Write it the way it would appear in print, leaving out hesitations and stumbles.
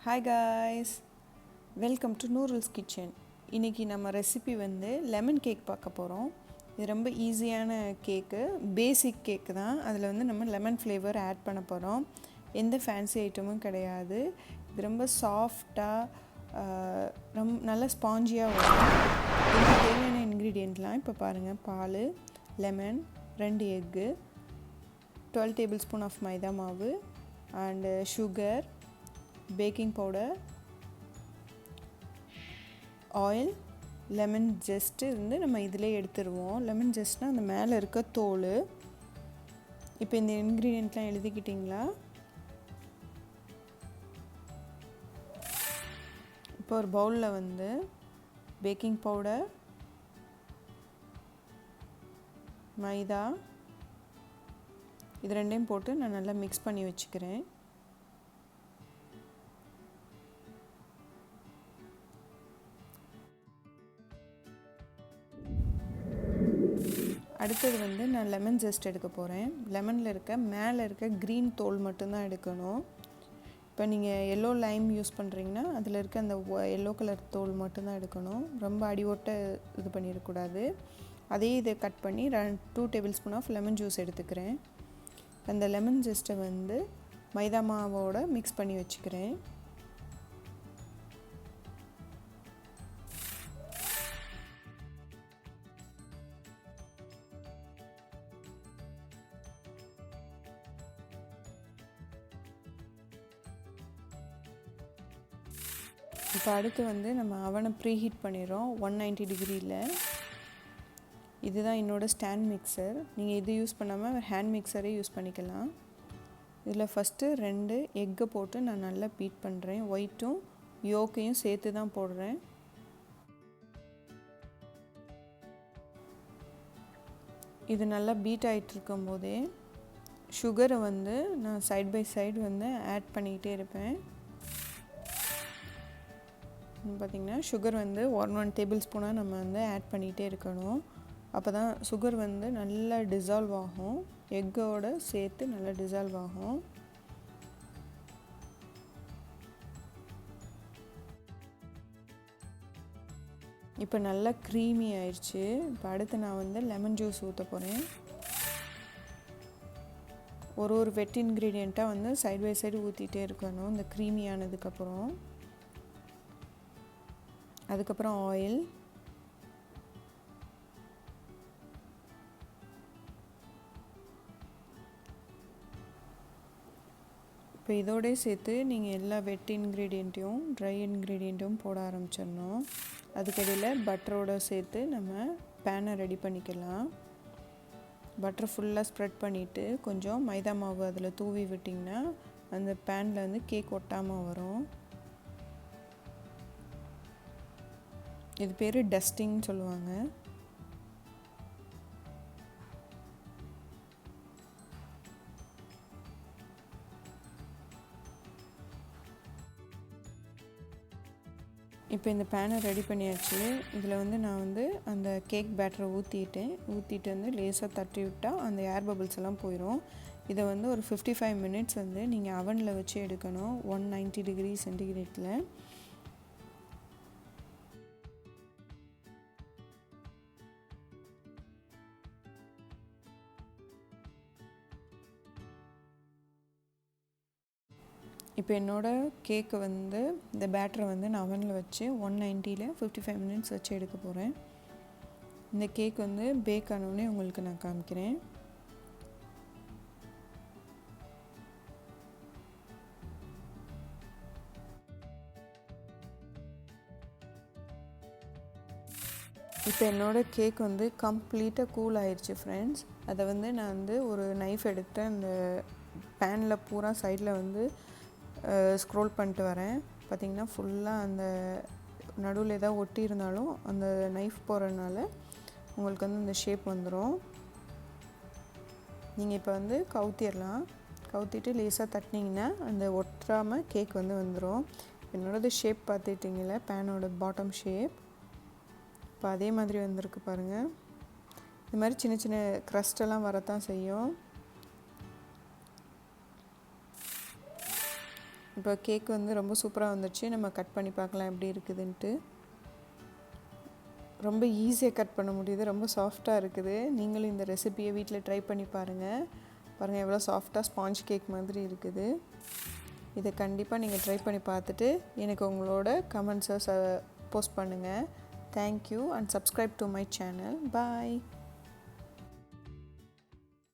Hi guys, welcome to Noorul's kitchen. இன்னைக்கு நம்ம recipe lemon cake பார்க்க போகிறோம். இது ரொம்ப ஈஸியான கேக்கு, பேசிக் கேக் தான். அதில் நம்ம லெமன் ஃப்ளேவர் ஆட் பண்ண போகிறோம். எந்த ஃபேன்சி ஐட்டமும் கிடையாது. இது ரொம்ப சாஃப்டாக நல்ல ஸ்பாஞ்சியாக வரும். இதுக்கு தேவையான இன்க்ரீடியண்ட்லாம் இப்போ பாருங்கள். பால், லெமன், 2 எக்கு, 12 tablespoon ஆஃப் மைதா மாவு and sugar, baking powder, oil, lemon just நம்ம இதிலே எடுத்துருவோம். லெமன் ஜெஸ்ட்னால் அந்த மேலே இருக்க தோல். இப்போ இந்த இன்க்ரீடியண்ட்லாம் எழுதிக்கிட்டிங்களா? இப்போ ஒரு பவுலில் பேக்கிங் பவுடர், மைதா, இது ரெண்டையும் போட்டு நான் நல்லா மிக்ஸ் பண்ணி வச்சுக்கிறேன். அடுத்தது நான் லெமன் ஜெஸ்ட் எடுக்க போகிறேன். லெமனில் மேலே இருக்க க்ரீன் தோல் மட்டும்தான் எடுக்கணும். இப்போ நீங்கள் எல்லோ லைம் யூஸ் பண்ணுறீங்கன்னா அதில் இருக்க அந்த எல்லோ கலர் தோல் மட்டும்தான் எடுக்கணும். ரொம்ப அடிவோட்ட இது பண்ணிடக்கூடாது. அதே இதை கட் பண்ணி 2 tablespoon ஆஃப் லெமன் ஜூஸ் எடுத்துக்கிறேன். அந்த லெமன் ஜெஸ்ட்டை மைதா மாவோடு மிக்ஸ் பண்ணி வச்சுக்கிறேன். இப்போ அடுத்து நம்ம அவனை ப்ரீஹீட் பண்ணிடுறோம் 190 டிகிரியில். இதுதான் என்னோடய ஸ்டாண்ட் மிக்சர். நீங்கள் இது யூஸ் பண்ணாமல் ஹேண்ட் மிக்சரே யூஸ் பண்ணிக்கலாம். இதில் ஃபஸ்ட்டு 2 எக்கை போட்டு நான் நல்லா பீட் பண்ணுறேன். ஒயிட்டும் யோக்கையும் சேர்த்து தான் போடுறேன். இது நல்லா பீட் ஆகிட்டு இருக்கும் போதே சுகரை நான் சைட் பை சைடு ஆட் பண்ணிக்கிட்டே இருப்பேன். பார்த்திங்கன்னா சுகர் 1 tablespoon நம்ம ஆட் பண்ணிகிட்டே இருக்கணும். அப்போ தான் சுகர் நல்லா டிசால்வ் ஆகும். எக்கோடு சேர்த்து நல்லா டிசால்வ் ஆகும். இப்போ நல்லா க்ரீமி ஆயிடுச்சு. இப்போ அடுத்து நான் லெமன் ஜூஸ் ஊற்ற போகிறேன். ஒரு வெட் இன்க்ரீடியண்ட்டாக சைடு பை சைடு ஊற்றிட்டே இருக்கணும். இந்த க்ரீமி ஆனதுக்கப்புறம் அதுக்கப்புறம் ஆயில், இப்போ இதோடய சேர்த்து நீங்கள் எல்லா வெட் இன்க்ரீடியண்ட்டையும் ட்ரை இன்க்ரீடியண்ட்டும் போட ஆரம்பிச்சிடணும். அதுக்கடியில் பட்டரோடு சேர்த்து நம்ம பேனை ரெடி பண்ணிக்கலாம். பட்டர் ஃபுல்லாக ஸ்ப்ரெட் பண்ணிவிட்டு கொஞ்சம் மைதா மாவு அதில் தூவி விட்டிங்கன்னா அந்த பேனில் கேக் ஒட்டாமல் வரும். இது பேர் டஸ்டிங்னு சொல்லுவாங்க. இப்போ இந்த பேனை ரெடி பண்ணியாச்சு. இதில் நான் அந்த கேக் பேட்டரை ஊற்றிட்டு லேசாக தட்டி விட்டால் அந்த ஏர் பபிள்ஸ் எல்லாம் போயிடும். இதை ஒரு 55 minutes நீங்கள் அவனில் வச்சு எடுக்கணும் 190 டிகிரி சென்டிகிரேட்டில். இப்போ என்னோடய கேக்கை இந்த பேட்டரை நான் அவனில் வச்சு 190ல் 55 minutes வச்சு எடுக்க போகிறேன். இந்த கேக் பேக் ஆனோடனே உங்களுக்கு நான் காமிக்கிறேன். இப்போ என்னோடய கேக் கம்ப்ளீட்டாக கூல் ஆயிடுச்சு ஃப்ரெண்ட்ஸ். அதை நான் ஒரு நைஃப் எடுத்து அந்த பேனில் பூரா சைடில் ஸ்க்ரோல் பண்ணிட்டு வரேன். பார்த்திங்கன்னா ஃபுல்லாக அந்த நடுவில் ஏதாவது ஒட்டி இருந்தாலும் அந்த நைஃப் போகிறதுனால உங்களுக்கு இந்த ஷேப் வந்துடும். நீங்கள் இப்போ கவுத்திடலாம். கவுத்திட்டு லேசாக தட்டினீங்கன்னா அந்த ஒட்டாமல் கேக் வந்துடும். என்னோடது ஷேப் பார்த்துட்டிங்களே, பேனோட பாட்டம் ஷேப். இப்போ அதே மாதிரி வந்திருக்கு பாருங்கள். இது மாதிரி சின்ன சின்ன க்ரஸ்டெல்லாம் வரத்தான் செய்யும். இப்போ கேக் வந்து ரொம்ப சூப்பராக வந்துடுச்சு. நம்ம கட் பண்ணி பார்க்கலாம் எப்படி இருக்குதுன்ட்டு. ரொம்ப ஈஸியாக கட் பண்ண முடியுது. ரொம்ப சாஃப்டாக இருக்குது. நீங்களும் இந்த ரெசிபியை வீட்டில் ட்ரை பண்ணி பாருங்கள். பாருங்கள் எவ்வளோ சாஃப்டாக ஸ்பாஞ்ச் கேக் மாதிரி இருக்குது. இதை கண்டிப்பாக நீங்கள் ட்ரை பண்ணி பார்த்துட்டு எனக்கு உங்களோட கமெண்ட்ஸை போஸ்ட் பண்ணுங்கள். Thank you and subscribe to my channel. Bye.